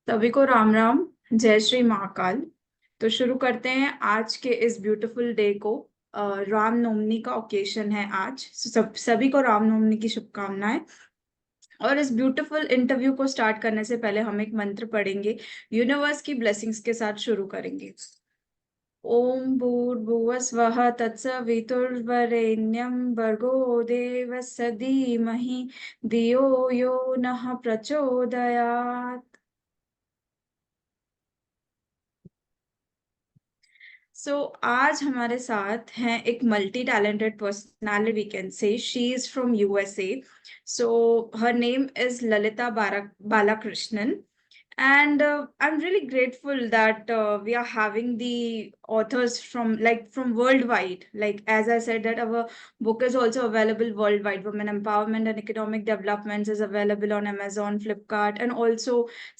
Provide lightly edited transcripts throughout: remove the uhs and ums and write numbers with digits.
सभी को राम राम। जय श्री महाकाल। तो शुरू करते हैं आज के इस ब्यूटीफुल डे को। रामनवमी का ओकेशन है आज। सभी को रामनवमी की शुभकामनाएं। और इस ब्यूटीफुल इंटरव्यू को स्टार्ट करने से पहले हम एक मंत्र पढ़ेंगे। यूनिवर्स की ब्लेसिंग्स के साथ शुरू करेंगे। ओम भूर्भुवस्वः तत्सवितुर्वरेण्यं भर्गो देवस्य धीमहि धियो यो नः प्रचोदयात्। आज हमारे साथ हैं एक multi talented personality, we can say she is from USA. So her name is Lalitha Balakrishnan. And I'm really grateful that we are having the authors from worldwide. Like as I said, that our book is also available worldwide. Women Empowerment and Economic Developments is available on Amazon, Flipkart, and also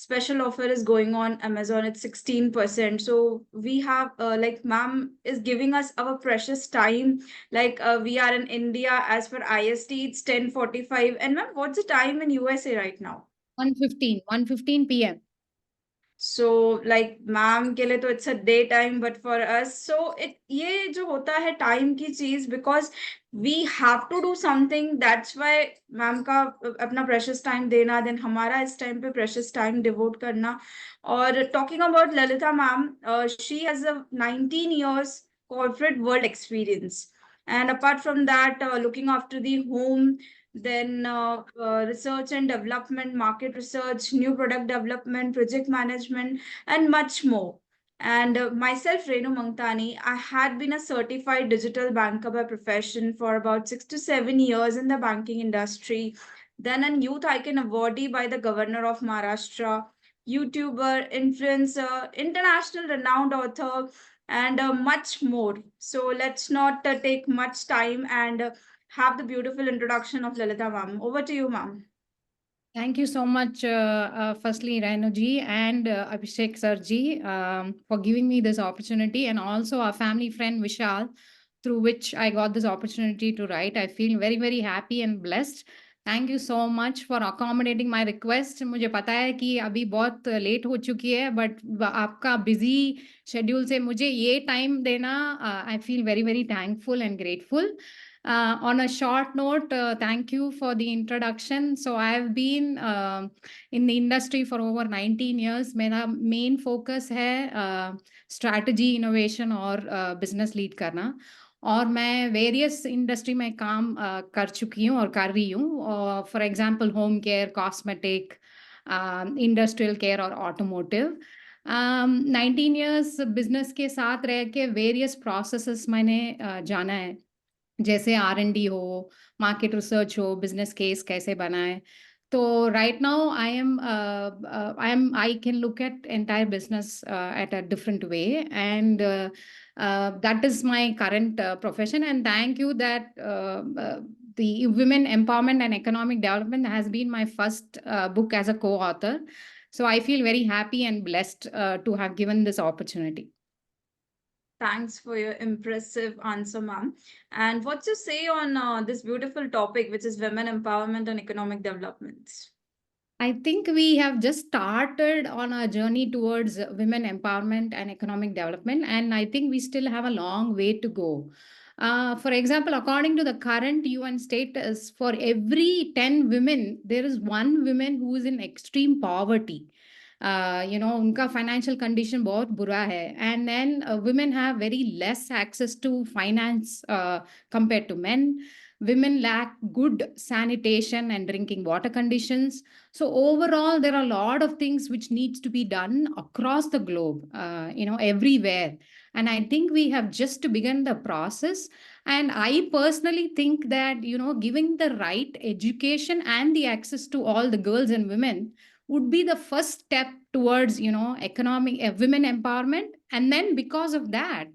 special offer is going on Amazon. It's 16%. So we have like ma'am is giving us our precious time. Like we are in India as per IST, it's 10:45. And ma'am, what's the time in USA right now? 1:15 p.m. So like ma'am के लिए तो it's a day time, but for us so it ये जो होता है time की चीज, because we have to do something, that's why ma'am का अपना प्रेशियस टाइम देना, देन हमारा इस टाइम पे प्रेशियस टाइम डिवोट करना. और talking about Lalita ma'am, she has a 19 years corporate world experience, and apart from that, looking after the home, then research and development, market research, new product development, project management, and much more. And myself, Rainu Mangtani, I had been a certified digital banker by profession for about 6 to 7 years in the banking industry. Then a youth icon awardee by the governor of Maharashtra, YouTuber, influencer, international renowned author, and much more. So let's not take much time and have the beautiful introduction of Lalitha ma'am. Over to you, ma'am. Thank you so much, firstly, Rainu ji and Abhishaik sir ji, for giving me this opportunity, and also our family friend Vishal, through which I got this opportunity to write. I feel very, very happy and blessed. Thank you so much for accommodating my request. मुझे पता है कि अभी बहुत late हो चुकी है, but आपका busy schedule से मुझे ये time देना, I feel very, very thankful and grateful. On a short note, thank you for the introduction. So I've been in the industry for over 19 years. मेरा main focus है strategy, innovation और business lead करना. और मैं various industry में काम कर चुकी हूँ और कर रही हूँ. For example home care, cosmetic, industrial care और ऑटोमोटिव. 19 years बिजनेस के साथ रह के वेरियस प्रोसेसेस मैंने जाना है, जैसे R&D हो, मार्केट रिसर्च हो, बिजनेस केस कैसे बनाए. तो right now I can look at entire business at a different way, and that is my current profession. And thank you that the Women Empowerment and Economic Development has been my first book as a co-author. So I feel very happy and blessed to have given this opportunity. Thanks for your impressive answer, ma'am. And what's your say on this beautiful topic, which is women empowerment and economic development? I think we have just started on a journey towards women empowerment and economic development, and I think we still have a long way to go. For example, according to the current UN status, for every 10 women, there is one woman who is in extreme poverty. उनका financial condition बहुत बुरा है, and then women have very less access to finance compared to men. Women lack good sanitation and drinking water conditions. So overall, there are a lot of things which needs to be done across the globe, everywhere. And I think we have just begun the process. And I personally think that, giving the right education and the access to all the girls and women would be the first step towards, economic women empowerment. And then because of that,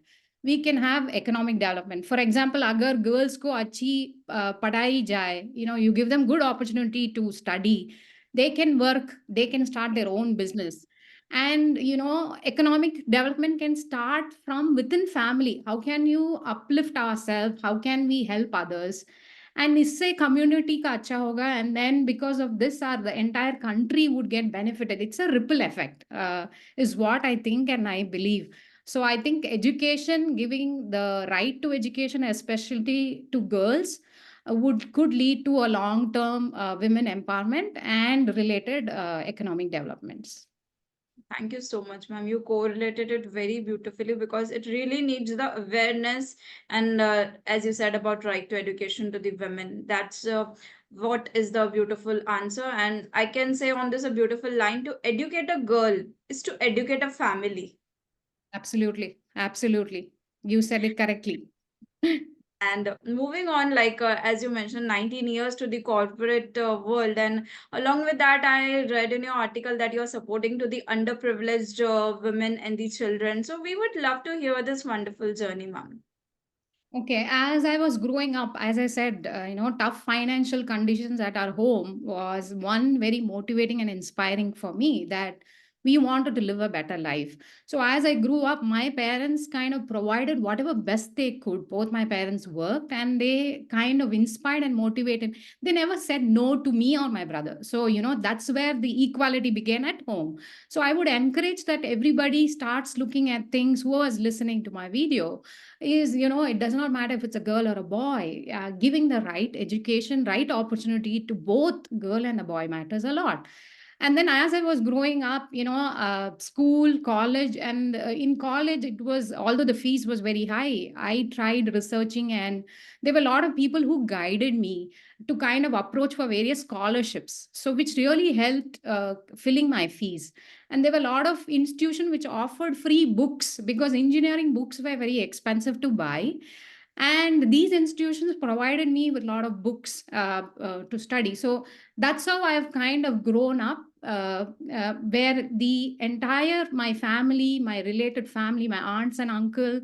we can have economic development. For example, agar girls ko achhi padhai jaye, you give them good opportunity to study, they can work, they can start their own business. And economic development can start from within family. How can you uplift ourselves? How can we help others? and इससे community का अच्छा होगा, and then because of this the entire country would get benefited. It's a ripple effect, is what I think and I believe. So I think education, giving the right to education, especially to girls, would could lead to a long term women empowerment and related economic developments. Thank you so much, ma'am. You correlated it very beautifully because it really needs the awareness and, as you said, about right to education to the women. That's what is the beautiful answer. And I can say on this a beautiful line: to educate a girl is to educate a family. Absolutely, absolutely, you said it correctly. And moving on, like as you mentioned, 19 years to the corporate world, and along with that, I read in your article that you're supporting to the underprivileged women and the children. So we would love to hear this wonderful journey, ma'am. Okay, as I was growing up, as I said, tough financial conditions at our home was one very motivating and inspiring for me, that we wanted to live a better life. So as I grew up, my parents kind of provided whatever best they could. Both my parents worked and they kind of inspired and motivated. They never said no to me or my brother. So, that's where the equality began at home. So I would encourage that everybody starts looking at things. Who was listening to my video is, it does not matter if it's a girl or a boy. Giving the right education, right opportunity to both girl and a boy matters a lot. And then as I was growing up, school, college, and in college, it was, although the fees was very high, I tried researching, and there were a lot of people who guided me to kind of approach for various scholarships, so which really helped filling my fees. And there were a lot of institutions which offered free books, because engineering books were very expensive to buy, and these institutions provided me with a lot of books to study. So that's how I've kind of grown up, where the entire my family, my related family, my aunts and uncle,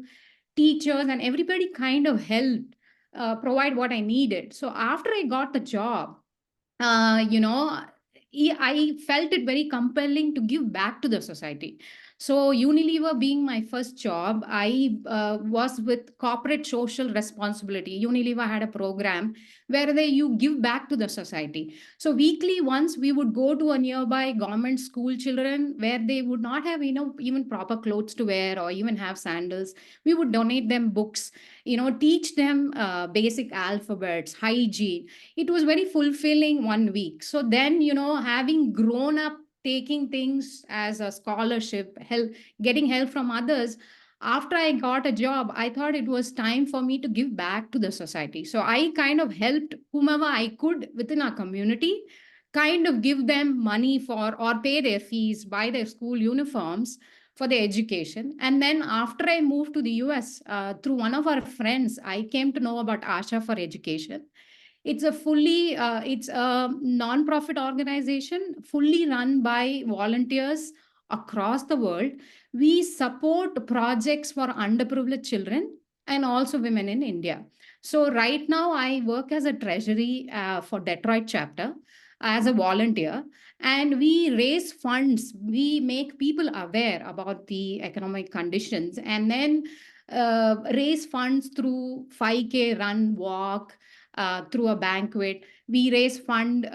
teachers, and everybody kind of helped provide what I needed. So after I got the job, uh, you know, I felt it very compelling to give back to the society. So, Unilever being my first job, I was with corporate social responsibility. Unilever had a program where you give back to the society. So, weekly once we would go to a nearby government school children where they would not have, even proper clothes to wear or even have sandals. We would donate them books, teach them basic alphabets, hygiene. It was very fulfilling one week. So then, having grown up, taking things as a scholarship, help, getting help from others, after I got a job, I thought it was time for me to give back to the society. So I kind of helped whomever I could within our community, kind of give them money for or pay their fees, buy their school uniforms for their education. And then after I moved to the US, through one of our friends, I came to know about Asha for Education. It's a non-profit organization fully run by volunteers across the world. We support projects for underprivileged children and also women in India. So right now I work as a treasury for Detroit chapter as a volunteer, and we raise funds. We make people aware about the economic conditions, and then raise funds through 5K run walk, through a banquet. We raise fund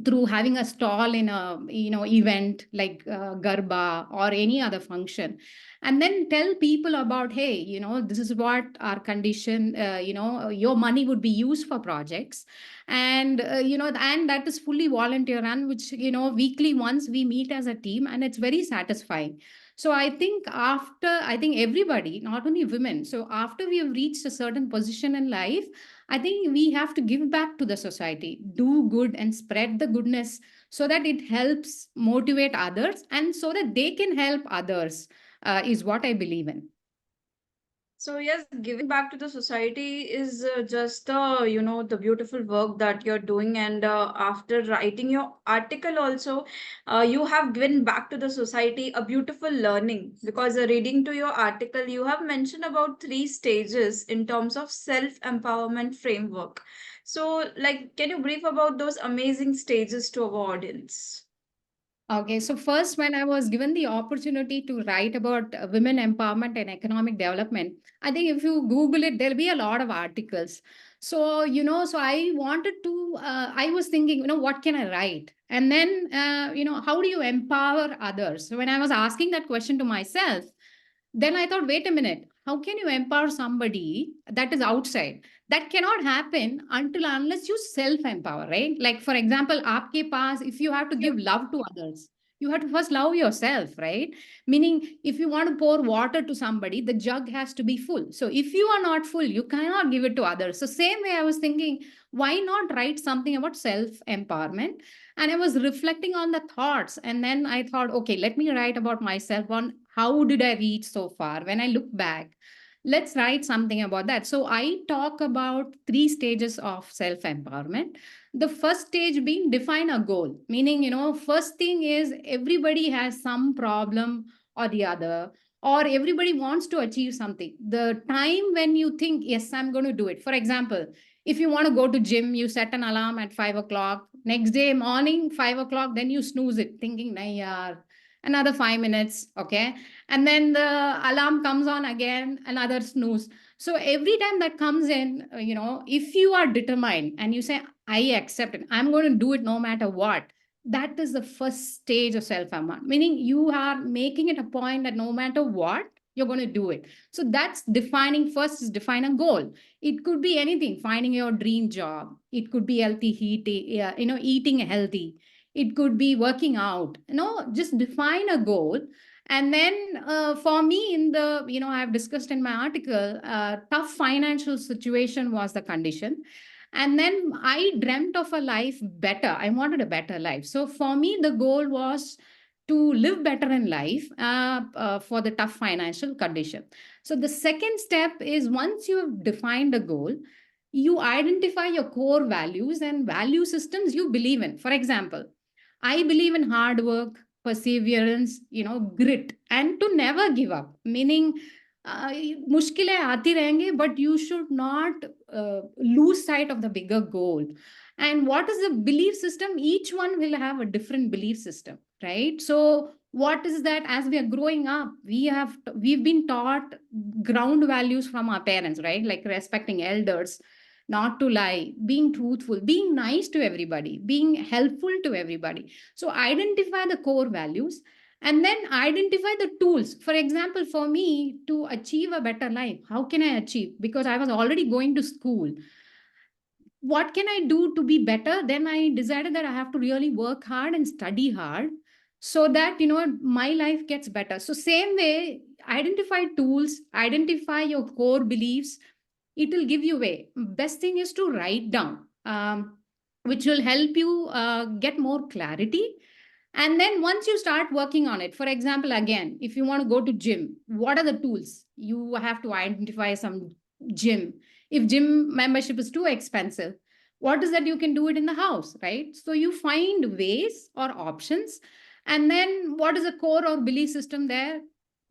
through having a stall in a event like garba or any other function, and then tell people about, hey, this is what our condition, your money would be used for projects. And and that is fully volunteer run, which weekly once we meet as a team, and it's very satisfying. So I think everybody, not only women, so after we have reached a certain position in life, I think we have to give back to the society, do good and spread the goodness, so that it helps motivate others and so that they can help others, is what I believe in. So yes, giving back to the society is just the, the beautiful work that you're doing. And after writing your article also, you have given back to the society a beautiful learning, because reading to your article, you have mentioned about 3 stages in terms of self-empowerment framework. So like, can you brief about those amazing stages to our audience? Okay, so first, when I was given the opportunity to write about women empowerment and economic development, I think if you Google it, there'll be a lot of articles. So, so I wanted to, I was thinking, what can I write? And then, how do you empower others? So when I was asking that question to myself, then I thought, wait a minute, how can you empower somebody that is outside? That cannot happen until unless you self empower, right? Like, for example, aapke paas, if you have to give love to others, you have to first love yourself, right? Meaning, if you want to pour water to somebody, the jug has to be full. So if you are not full, you cannot give it to others. So same way I was thinking, why not write something about self empowerment? And I was reflecting on the thoughts, and then I thought, okay, let me write about myself on how did I reach so far. When I look back, let's write something about that. So I talk about three stages of self empowerment. The first stage being define a goal, meaning, first thing is everybody has some problem or the other, or everybody wants to achieve something. The time when you think, yes, I'm going to do it. For example, if you want to go to gym, you set an alarm at 5 o'clock. Next day morning, 5 o'clock, then you snooze it, thinking, nahi yaar, another 5 minutes, okay? And then the alarm comes on again, another snooze. So every time that comes in, if you are determined and you say, I accept it, I'm going to do it no matter what, that is the first stage of self empowerment, meaning you are making it a point that no matter what, you're going to do it. So that's defining. First is define a goal. It could be anything, finding your dream job. It could be healthy eating healthy. It could be working out. Just define a goal. And then, for me, in the, I've discussed in my article, tough financial situation was the condition. And then I dreamt of a life better. I wanted a better life. So for me, the goal was to live better in life, for the tough financial condition. So the second step is, once you have defined a goal, you identify your core values and value systems you believe in. For example, I believe in hard work, perseverance, grit, and to never give up. Meaning, मुश्किलें आती रहेंगे, but you should not lose sight of the bigger goal. And what is the belief system? Each one will have a different belief system, right? So what is that? As we are growing up, we've been taught ground values from our parents, right? Like respecting elders, not to lie, being truthful, being nice to everybody, being helpful to everybody. So identify the core values and then identify the tools. For example, for me to achieve a better life, how can I achieve? Because I was already going to school, what can I do to be better? Then I decided that I have to really work hard and study hard, so that my life gets better. So same way, identify tools, identify your core beliefs, it will give you way. Best thing is to write down, which will help you get more clarity. And then once you start working on it, for example, again, if you want to go to gym, what are the tools? You have to identify some gym. If gym membership is too expensive, what is that? You can do it in the house, right? So you find ways or options. And then what is the core or belief system there?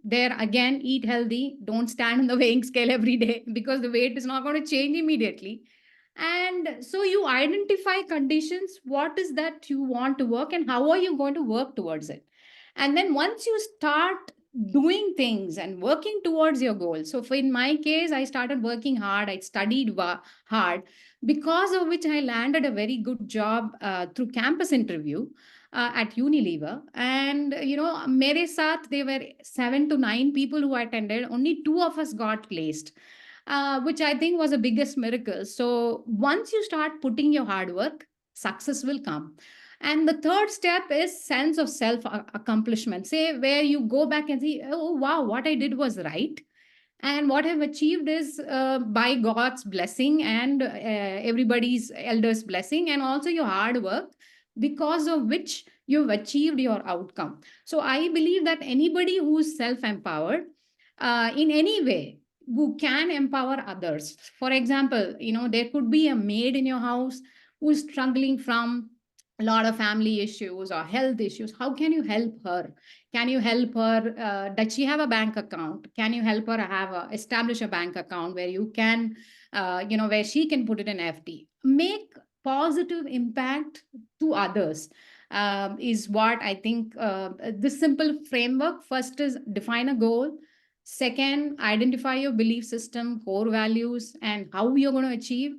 There again, eat healthy, don't stand on the weighing scale every day, because the weight is not going to change immediately. And so you identify conditions, what is that you want to work, and how are you going to work towards it. And then once you start doing things and working towards your goal, so for in my case, I started working hard, I studied hard, because of which I landed a very good job through campus interview at Unilever. And mere saath, there were 7 to 9 people who attended, only two of us got placed, which I think was the biggest miracle. So once you start putting your hard work, success will come. And the third step is sense of self accomplishment. Say where you go back and see, oh wow, what I did was right, and what I've achieved is by God's blessing and everybody's elders' blessing, and also your hard work, because of which you've achieved your outcome. So I believe that anybody who's self empowered in any way, who can empower others. For example, there could be a maid in your house who's struggling from a lot of family issues or health issues. How can you help her? Can you help her? Does she have a bank account? Can you help her establish a bank account where you can, where she can put it in FD? Make positive impact to others is what I think. This simple framework: first is define a goal. Second, identify your belief system, core values, and how you're going to achieve.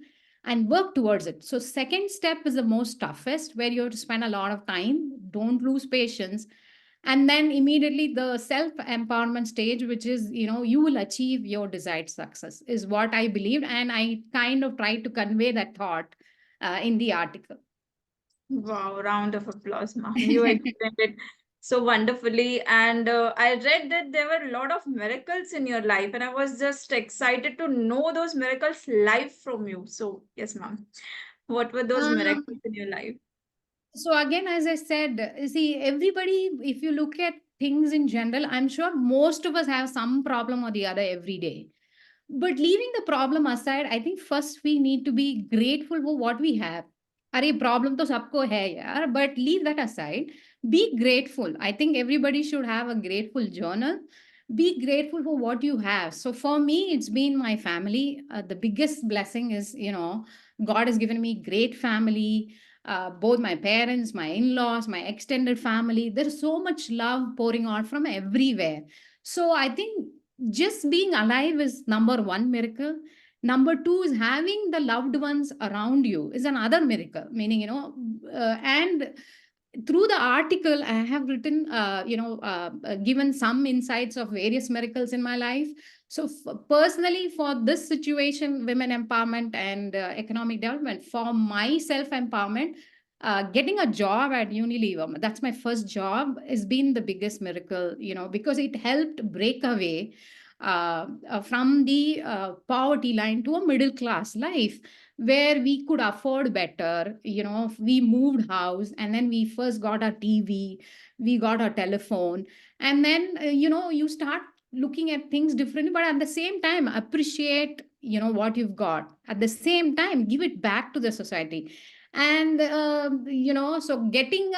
and work towards it. So second step is the most toughest, where you have to spend a lot of time, don't lose patience. And then immediately the self empowerment stage, which is, you will achieve your desired success, is what I believed, and I kind of tried to convey that thought in the article. Wow, round of applause, ma'am. You explained it so wonderfully. And I read that there were a lot of miracles in your life, and I was just excited to know those miracles live from you. So, yes, ma'am. What were those um, miracles in your life? so again, as I said, see, everybody, if you look at things in general, I'm sure most of us have some problem or the other every day. But leaving the problem aside, I think first we need to be grateful for what we have. अरे problem तो सबको है यार, but leave that aside. Be grateful. I think everybody should have a grateful journal. Be grateful for what you have. So for me, it's been my family. The biggest blessing is, God has given me great family. Both my parents, my in-laws, my extended family. There's so much love pouring out from everywhere. So I think just being alive is number one miracle. Number two is having the loved ones around you is another miracle, meaning, and through the article I have written, given some insights of various miracles in my life. So personally, for this situation, women empowerment and economic development, for my self empowerment, getting a job at Unilever, that's my first job, has been the biggest miracle, because it helped break away from the poverty line to a middle class life, where we could afford better. We moved house, and then we first got a TV, we got a telephone, and then you start looking at things differently, but at the same time appreciate what you've got, at the same time give it back to the society. And so getting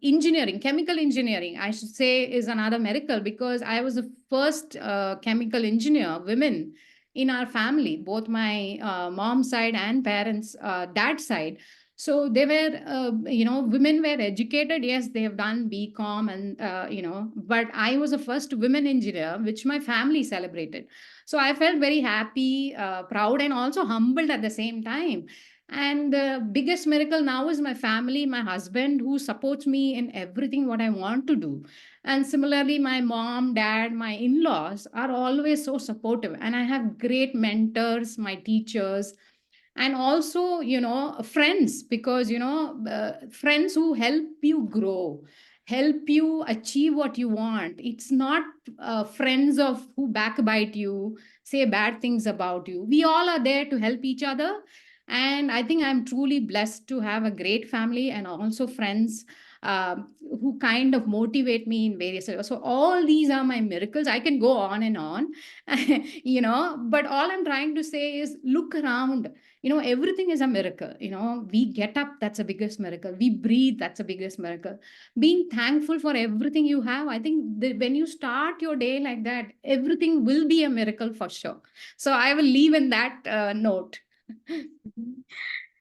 engineering, chemical engineering, I should say, is another miracle, because I was the first chemical engineer women in our family, both my mom side and parents dad side. So they were, women were educated. Yes, they have done BCom, and but I was the first women engineer, which my family celebrated. So I felt very happy, proud, and also humbled at the same time. And the biggest miracle now is my family, my husband, who supports me in everything what I want to do. And similarly, my mom, dad, my in laws are always so supportive. And I have great mentors, my teachers, and also, friends, because, friends who help you grow, help you achieve what you want. It's not friends of who backbite you, say bad things about you. We all are there to help each other. And I think I'm truly blessed to have a great family and also friends who kind of motivate me in various areas. So all these are my miracles. I can go on and on, but all I'm trying to say is look around. Everything is a miracle. We get up, that's the biggest miracle. We breathe, that's the biggest miracle. Being thankful for everything you have, I think when you start your day like that, everything will be a miracle for sure. So I will leave in that note.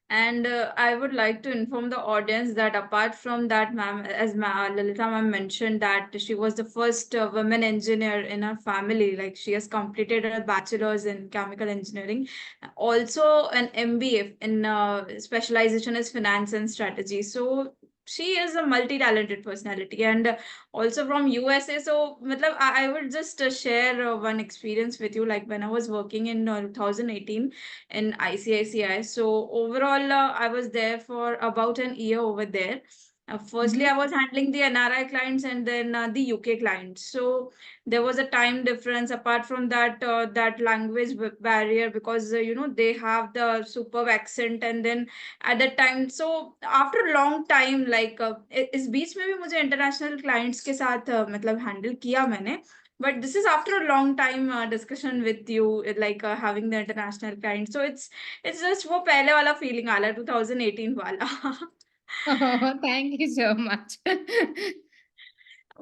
And I would like to inform the audience that apart from that, ma'am, as Lalita ma'am mentioned, that she was the first woman engineer in her family. Like she has completed her bachelor's in chemical engineering, also an MBA in specialization is finance and strategy. So she is a multi-talented personality, and also from USA. So, matlab, I would just share one experience with you. Like when I was working in 2018 in ICICI. So overall, I was there for about an year over there. Firstly, Mhm. I was handling the NRI clients and then the UK clients. So there was a time difference. Apart from that, that language barrier, because they have the superb accent, and then at that time, so after a long time, like इस बीच में भी मुझे international clients के साथ मतलब handle किया मैंने. But this is after a long time discussion with you, like having the international client. So it's just वो पहले वाला feeling आ रहा है 2018 वाला. Oh, thank you so much.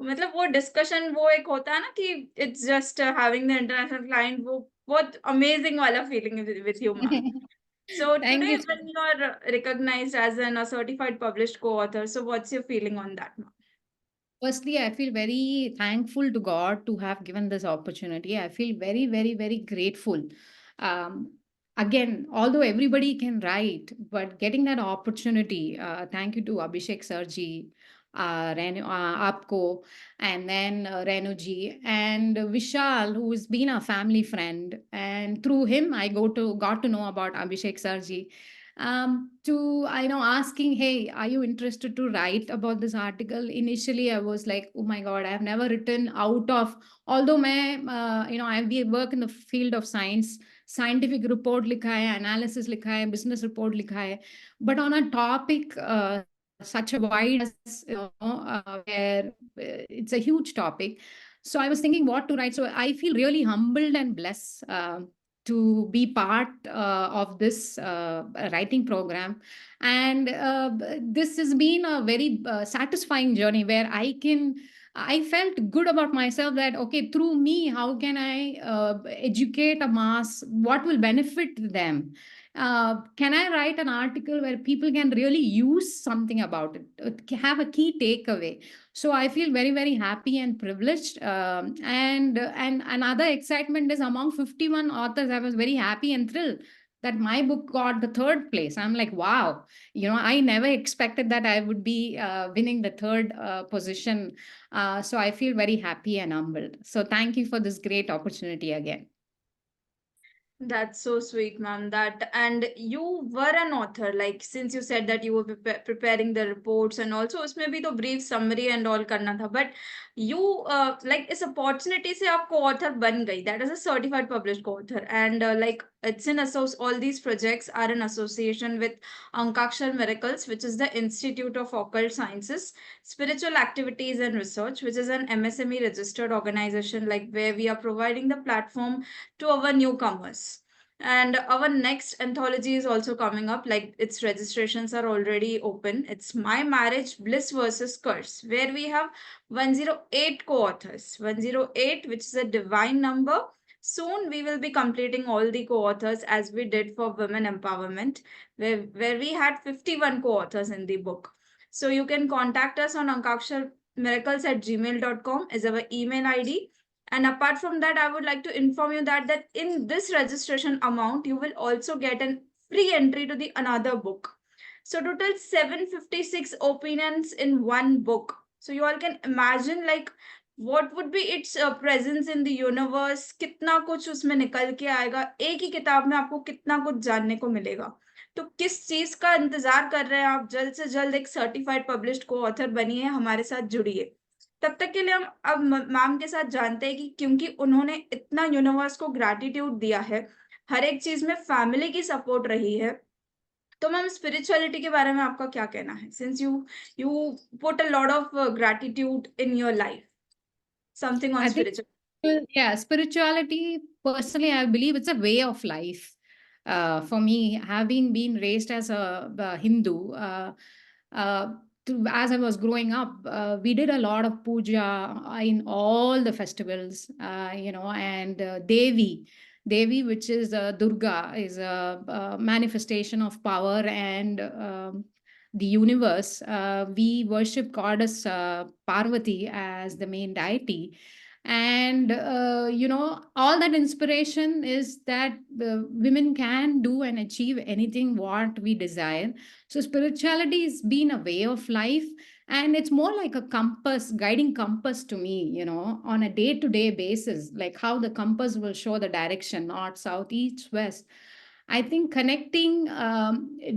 मतलब वो डिस्कशन वो एक होता है ना कि it's just having the international client, वो बहुत अमेजिंग वाला feeling with you ma'am. So Thank today, you so when you are recognized as a certified published co-author, so what's your feeling on that, ma'am? Firstly, I feel very thankful to God to have given this opportunity. I feel very, very, very grateful. Um, again, although everybody can write, but getting that opportunity, thank you to Abhishek Sarji, Apko, and then Renu ji, and Vishal, who has been a family friend. And through him, I got to know about Abhishek Sarji. To I know asking, hey, are you interested to write about this article? Initially, I was like, oh my god, I have never written out of. Although I work in the field of science, scientific report लिखा है, analysis लिखा है, business report लिखा है, but on a topic such a wide where it's a huge topic. So I was thinking what to write. So I feel really humbled and blessed to be part of this writing program. And this has been a very satisfying journey where I felt good about myself that, okay, through me, how can I educate a mass? What will benefit them? Can I write an article where people can really use something about it, have a key takeaway? So I feel very, very happy and privileged. And another excitement is among 51 authors, I was very happy and thrilled that my book got the third place. I'm like, wow, I never expected that I would be winning the third position, so I feel very happy and humbled. So thank you for this great opportunity again. That's so sweet, ma'am. That and you were an author, like since you said that you were preparing the reports and also उसमें भी तो brief summary and all करना था. But you like इस opportunity से आप co-author बन गई. That is a certified published co-author, and like it's in all these projects are in association with Ankakshar Miracles, which is the Institute of Occult Sciences, Spiritual Activities and Research, which is an MSME registered organization, like where we are providing the platform to our newcomers. And our next anthology is also coming up, like its registrations are already open. It's My Marriage, Bliss versus Curse, where we have 108 co-authors. 108, which is a divine number. Soon we will be completing all the co-authors as we did for women empowerment, where we had 51 co-authors in the book. So you can contact us on ankaksharmiracles@gmail.com is our email ID. And apart from that, I would like to inform you that in this registration amount, you will also get a free entry to the another book. So total 756 opinions in one book. So you all can imagine like what would be its presence in the universe. कितना कुछ उसमें निकल के आएगा. एक ही किताब में आपको कितना कुछ जानने को मिलेगा. तो किस चीज का इंतजार कर रहे हैं आप? जल्द से जल्द एक सर्टिफाइड पब्लिश्ड को ऑथर बनिए, हमारे साथ जुड़िए. तब तक के लिए हम अब मैम के साथ जानते हैं कि क्योंकि उन्होंने इतना यूनिवर्स को ग्रैटिट्यूड दिया है, हर एक चीज में फैमिली की सपोर्ट रही है. तो मैम स्पिरिचुअलिटी के बारे में आपका क्या कहना है, since you you put a lot of gratitude in your life, something on I think, spiritual. yeah, spirituality, personally, I believe it's a way of life. For me, having been raised as a Hindu, uh, as I was growing up, we did a lot of puja in all the festivals, and Devi, which is Durga, is a manifestation of power and the universe. We worship goddess Parvati as the main deity. And all that inspiration is that women can do and achieve anything what we desire. So spirituality has been a way of life, and it's more like a compass, guiding compass to me, on a day to day basis, like how the compass will show the direction, north, south, east, west. I think connecting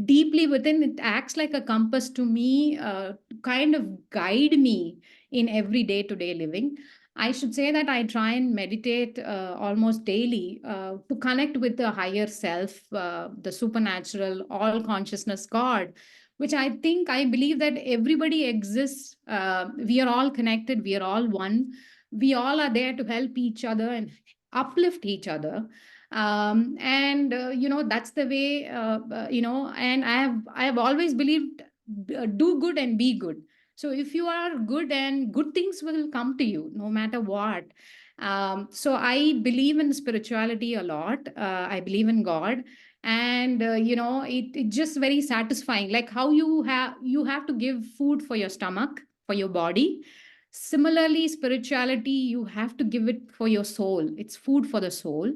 deeply within, it acts like a compass to me, to kind of guide me in every day to day living. I should say that I try and meditate almost daily to connect with the higher self, the supernatural, all consciousness, God, which I believe that everybody exists. We are all connected, we are all one. We all are there to help each other and uplift each other. And that's the way, and I have always believed, do good and be good. So if you are good, and good things will come to you no matter what. So I believe in spirituality a lot. I believe in God. And it's just very satisfying, like how you have to give food for your stomach, for your body. Similarly, spirituality, you have to give it for your soul. It's food for the soul.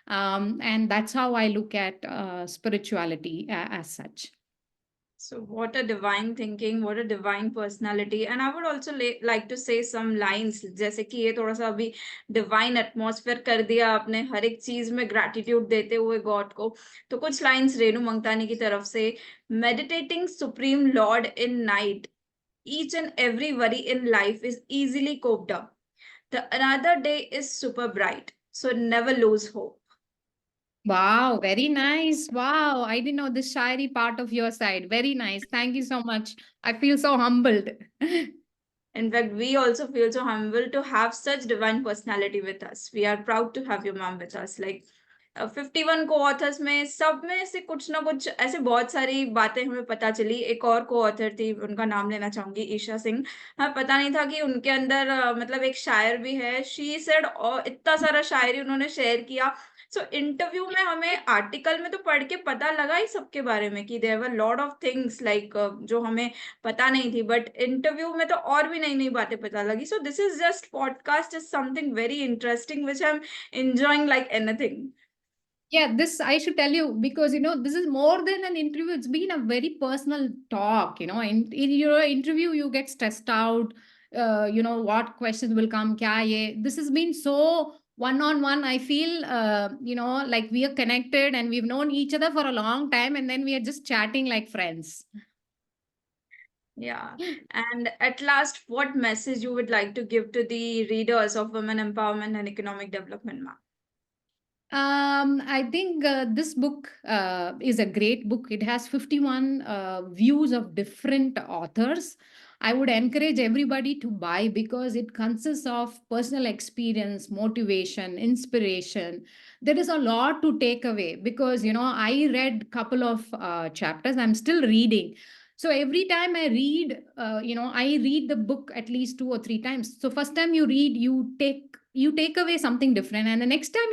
And that's how I look at spirituality as such. So what a divine thinking, what a divine personality. And I would also like to say some lines, जैसे कि ये थोड़ा सा अभी divine atmosphere कर दिया आपने हर एक चीज में gratitude देते हुए God को. तो कुछ lines रेणु मंगतानी की तरफ से, meditating supreme Lord in night, each and every worry in life is easily coped up. The another day is super bright, so never lose hope. Wow, very nice. Wow, I didn't know this shairi part of your side. Very nice. Thank you so much. I feel so humbled. In fact, we also feel so humbled to have such divine personality with us. We are proud to have your mom with us. Like 51 को authors में सब में से कुछ ना कुछ ऐसे बहुत सारी बातें हमें पता चली. एक और को ऑथर थी, उनका नाम लेना चाहूंगी, ईशा सिंह. हाँ, पता नहीं था कि उनके अंदर मतलब एक शायर भी है. शी सेड, और इतना सारा शायरी उन्होंने शेयर किया. सो इंटरव्यू में हमें आर्टिकल में तो पढ़ के पता लगा ही सबके बारे में कि there were lot of things like जो हमें पता नहीं थी, बट इंटरव्यू में तो और भी नई नई बातें पता लगी. So this is just podcast is something very interesting which I am enjoying like anything. Yeah, this I should tell you because this is more than an interview. It's been a very personal talk. In your interview, you get stressed out. What questions will come? Kya ye? This has been so one on one. I feel like we are connected and we've known each other for a long time, and then we are just chatting like friends. Yeah. And at last, what message you would like to give to the readers of women empowerment and economic development, ma'am? I think this book is a great book. It has 51 views of different authors. I would encourage everybody to buy because it consists of personal experience, motivation, inspiration. There is a lot to take away because I read couple of chapters. I'm still reading. So every time I read, I read the book at least 2 or 3 times. So first time you read, you take away something different, and the next time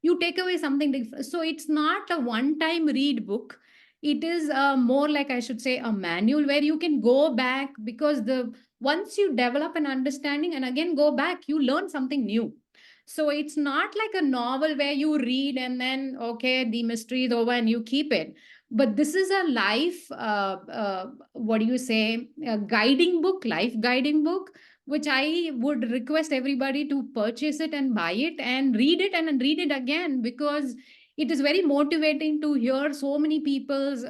you take away something different. So it's not a one time read book. It is more like, I should say, a manual where you can go back because the once you develop an understanding and again go back, you learn something new. So it's not like a novel where you read and then okay, the mystery is over and you keep it. But this is a life what do you say, a guiding book, life guiding book, which I would request everybody to purchase it and buy it and read it and read it again because it is very motivating to hear so many people's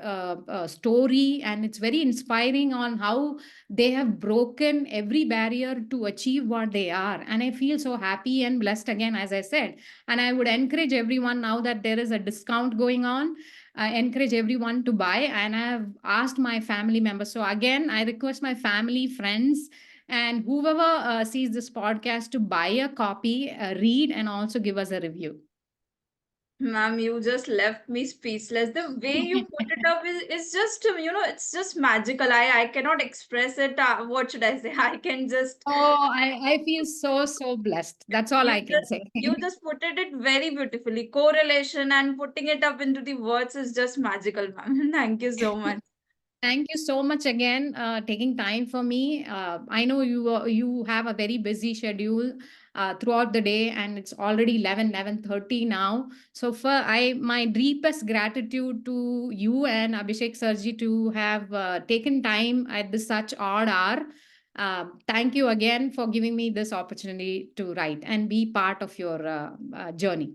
story, and it's very inspiring on how they have broken every barrier to achieve what they are. And I feel so happy and blessed again, as I said. And I would encourage everyone, now that there is a discount going on, I encourage everyone to buy. And I have asked my family members. So again, I request my family, friends, and whoever sees this podcast to buy a copy, read, and also give us a review. Ma'am, you just left me speechless. The way you put it up is just, it's just magical. I cannot express it. What should I say? I can just, Oh, I feel so blessed. That's all you I can say. you just put it very beautifully. Correlation and putting it up into the words is just magical, ma'am. Thank you so much. Thank you so much again, taking time for me. I know you have a very busy schedule throughout the day, and it's already 11:30 now. So for my deepest gratitude to you and Abhishek Sarji to have taken time at this such odd hour. Thank you again for giving me this opportunity to write and be part of your journey.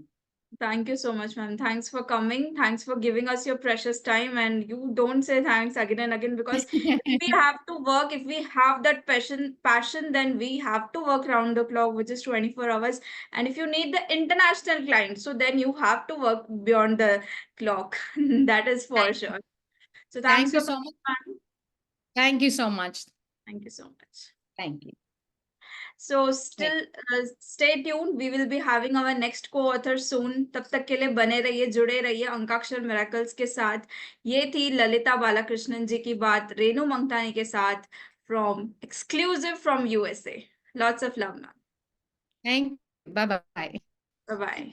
Thank you so much, ma'am. Thanks for coming. Thanks for giving us your precious time. And you don't say thanks again and again because if we have to work, if we have that passion, then we have to work round the clock, which is 24 hours. And if you need the international client, so then you have to work beyond the clock. That is for Thank you. sure. So thanks Thank you for so much. coming, ma'am. Thank you so much. Thank you so much. Thank you. So Right. still stay tuned. We will be having our next co-author soon. तब तक के लिए बने रहिए, जुड़े रहिए अंकाक्षर miracles के साथ. ये थी ललिता बालाकृष्णन जी की बात रेणु मंगतानी के साथ from exclusive from USA. Lots of love, ma'am. Thank you. Bye bye. Bye bye.